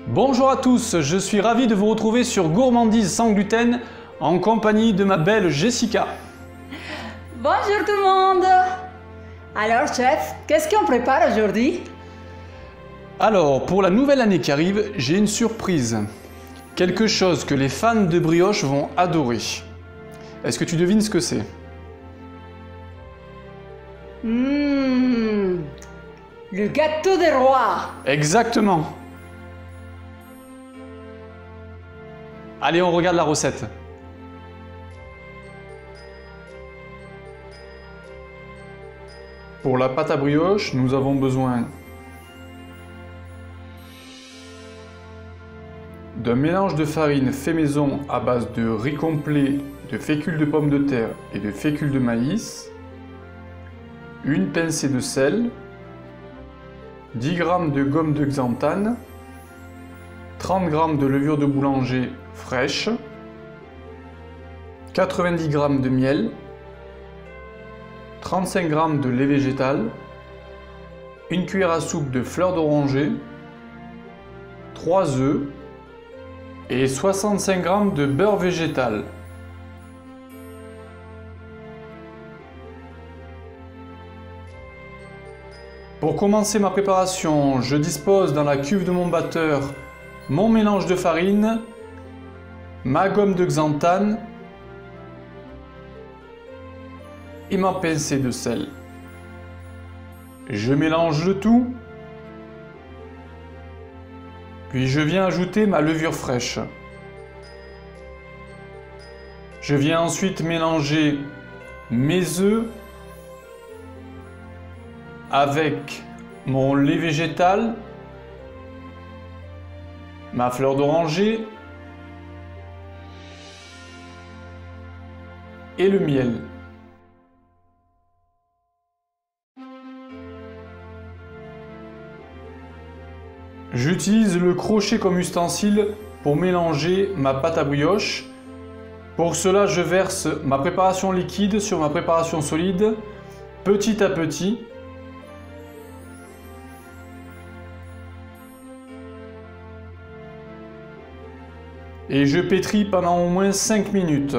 Bonjour à tous, je suis ravi de vous retrouver sur Gourmandise sans gluten en compagnie de ma belle Jessica. Bonjour tout le monde. Alors chef, qu'est-ce qu'on prépare aujourd'hui? Alors, pour la nouvelle année qui arrive, j'ai une surprise. Quelque chose que les fans de brioche vont adorer. Est-ce que tu devines ce que c'est? Le gâteau des rois. Exactement. Allez, on regarde la recette. Pour la pâte à brioche, nous avons besoin d'un mélange de farine fait maison à base de riz complet, de fécule de pommes de terre et de fécule de maïs, une pincée de sel, 10 g de gomme de xanthane, 30 g de levure de boulanger fraîche, 90 g de miel, 35 g de lait végétal, une cuillère à soupe de fleurs d'oranger, 3 œufs et 65 g de beurre végétal. Pour commencer ma préparation, je dispose dans la cuve de mon batteur mon mélange de farine, ma gomme de xanthane et ma pincée de sel. Je mélange le tout, puis je viens ajouter ma levure fraîche. Je viens ensuite mélanger mes œufs avec mon lait végétal, ma fleur d'oranger et le miel. J'utilise le crochet comme ustensile pour mélanger ma pâte à brioche. Pour cela, je verse ma préparation liquide sur ma préparation solide, petit à petit. Et je pétris pendant au moins 5 minutes.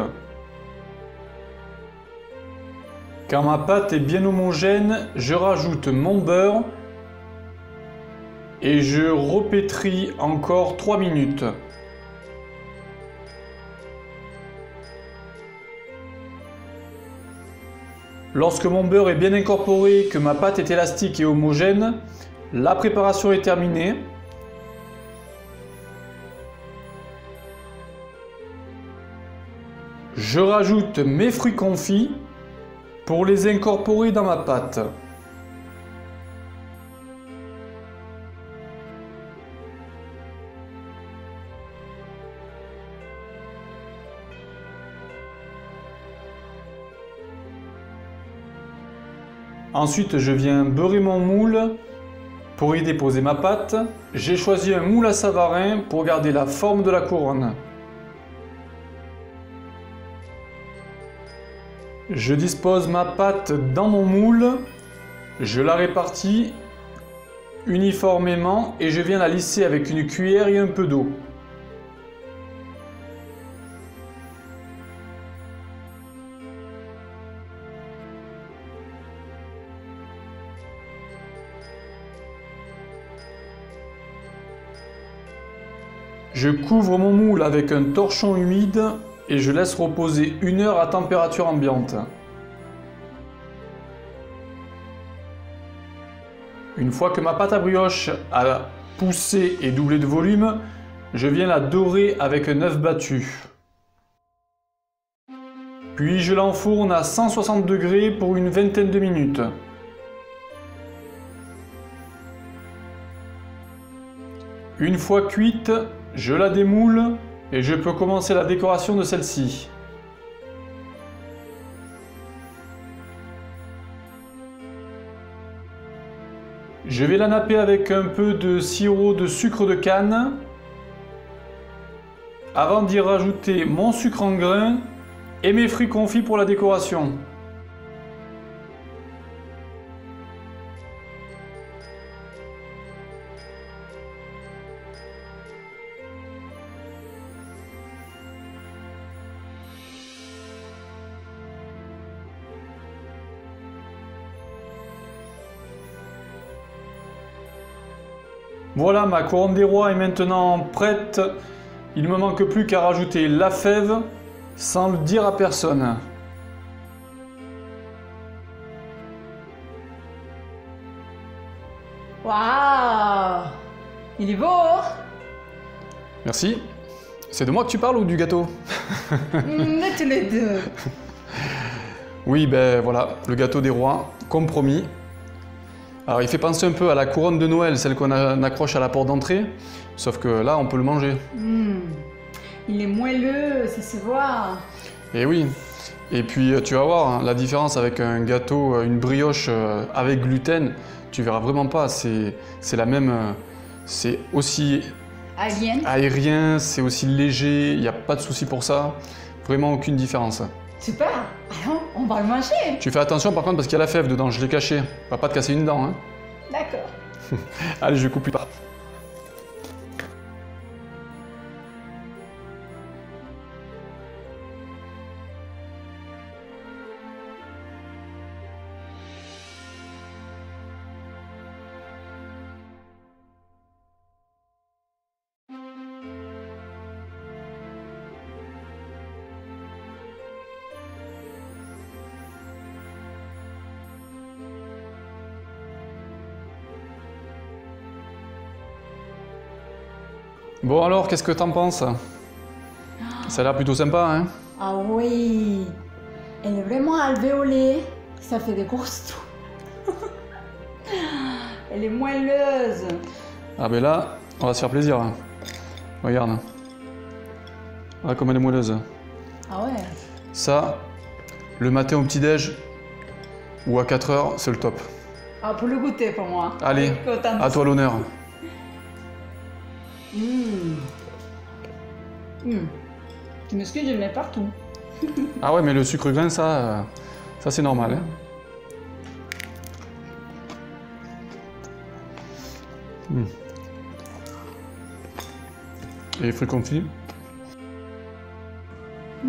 Quand ma pâte est bien homogène, je rajoute mon beurre et je repétris encore 3 minutes. Lorsque mon beurre est bien incorporé, que ma pâte est élastique et homogène, la préparation est terminée. Je rajoute mes fruits confits pour les incorporer dans ma pâte. Ensuite, je viens beurrer mon moule pour y déposer ma pâte. J'ai choisi un moule à Savarin pour garder la forme de la couronne. Je dispose ma pâte dans mon moule, je la répartis uniformément et je viens la lisser avec une cuillère et un peu d'eau. Je couvre mon moule avec un torchon humide et je laisse reposer 1 heure à température ambiante. Une fois que ma pâte à brioche a poussé et doublé de volume, je viens la dorer avec un œuf battu. Puis je l'enfourne à 160 degrés pour une vingtaine de minutes. Une fois cuite, je la démoule et je peux commencer la décoration de celle-ci. Je vais la napper avec un peu de sirop de sucre de canne avant d'y rajouter mon sucre en grains et mes fruits confits pour la décoration. Voilà, ma couronne des rois est maintenant prête. Il ne me manque plus qu'à rajouter la fève sans le dire à personne. Waouh! Il est beau, hein? Merci. C'est de moi que tu parles ou du gâteau? De tous les deux. Oui, ben voilà, le gâteau des rois, comme promis. Alors il fait penser un peu à la couronne de Noël, celle qu'on accroche à la porte d'entrée, sauf que là on peut le manger. Il est moelleux, ça se voit. Et oui, et puis tu vas voir hein, la différence avec un gâteau, une brioche avec gluten, tu verras vraiment pas, c'est la même, c'est aussi aérien, c'est aussi léger, il n'y a pas de souci pour ça, vraiment aucune différence. Super, alors on va le manger. Tu fais attention par contre parce qu'il y a la fève dedans, je l'ai caché, va pas te casser une dent. Hein. D'accord. Allez, je coupe plus tard. Bon alors, qu'est-ce que t'en penses? Ça a l'air plutôt sympa, hein? Ah oui, elle est vraiment alvéolée, ça fait des grosses trous. Elle est moelleuse. Ah ben là, on va se faire plaisir. Hein. Regarde. Ah comme elle est moelleuse. Ah ouais. Ça, le matin au petit-déj ou à 4 heures, c'est le top. Ah, pour le goûter pour moi. Allez, à toi l'honneur. Tu m'excuses, je le mets partout. Ah ouais, mais le sucre grain, ça c'est normal. Hein. Et les fruits confits.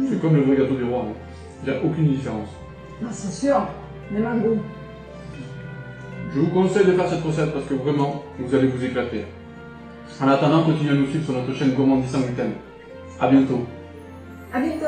C'est comme le vrai gâteau du roi. Il n'y a aucune différence. Ah, c'est sûr, les mangos. Je vous conseille de faire cette recette parce que vraiment, vous allez vous éclater. En attendant, continuez à nous suivre sur notre chaîne Gourmandise sans gluten. A bientôt. À bientôt.